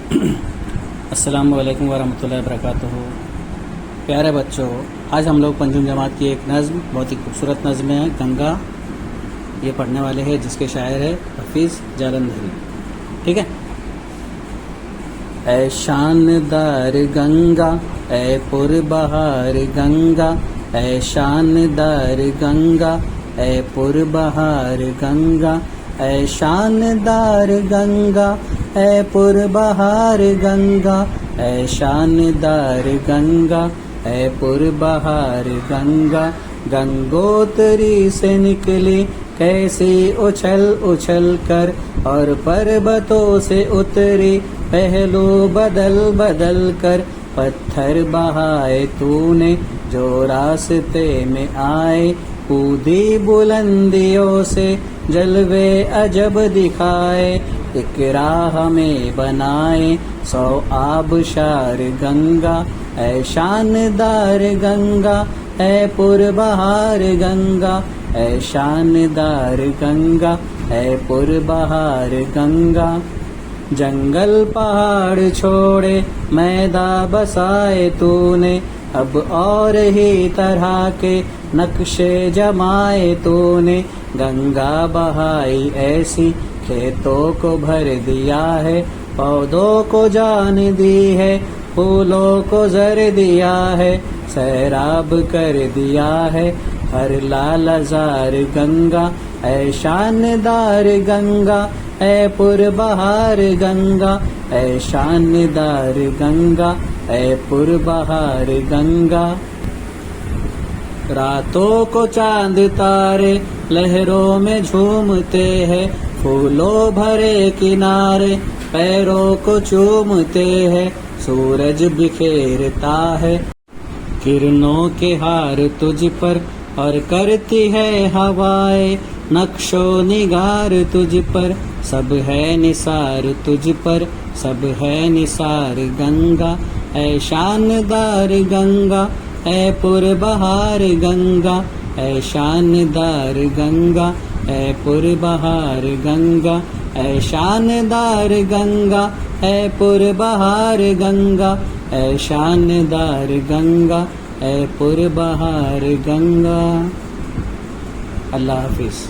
अस्सलाम वालेकुम वरहमतुल्लाहि वबरकातुहू। प्यारे बच्चों, आज हम लोग पंजुम जमात की एक नज़्म, बहुत ही खूबसूरत नज़्म है गंगा, ये पढ़ने वाले हैं, जिसके शायर है हफीज़ जालंधरी। ठीक है। ऐ शानदार गंगा, ऐ पुरबहार गंगा, ऐ शानदार गंगा, ऐ पुरबहार गंगा, ऐ शानदार गंगा, ऐ पुरबहार गंगा, ऐ शानदार गंगा, ऐ पुरबहार गंगा। गंगोत्री से निकली कैसी उछल उछल कर, और पर्वतों से उतरी पहलू बदल बदल कर। पत्थर बहाए तूने जो रास्ते में आए, कूदी बुलंदियों से जलवे अजब दिखाए। एक राह में बनाए 100 आबशार गंगा, ऐ शानदार गंगा, ऐ पुरबहार गंगा, ऐ शानदार गंगा, ऐ पुरबहार गंगा। जंगल पहाड़ छोड़े मैदान बसाए तूने, अब और ही तरह के नक्शे जमाए तूने। गंगा बहाई ऐसी खेतों को भर दिया है, पौधों को जान दी है, फूलों को जर दिया है, सैराब कर दिया है हर लालजार गंगा। ऐ शानदार गंगा, ऐ पुरबहार गंगा, ऐ शानदार गंगा, ऐ पुरबहार गंगा। रातों को चांद तारे लहरों में झूमते हैं, फूलों भरे किनारे पैरों को चूमते हैं। सूरज बिखेरता है किरणों के हार तुझ पर, और करती है हवाएं नक्शो निगार तुझ पर। सब है निसार तुझ पर, सब है निसार गंगा। ऐ शानदार गंगा, ऐ पुरबहार गंगा, ऐ शानदार गंगा, ऐ पुरबहार गंगा, ऐ शानदार गंगा, ऐ पुरबहार गंगा, ऐ शानदार गंगा, ऐ पुरबहार गंगा। अल्लाह हाफिज़।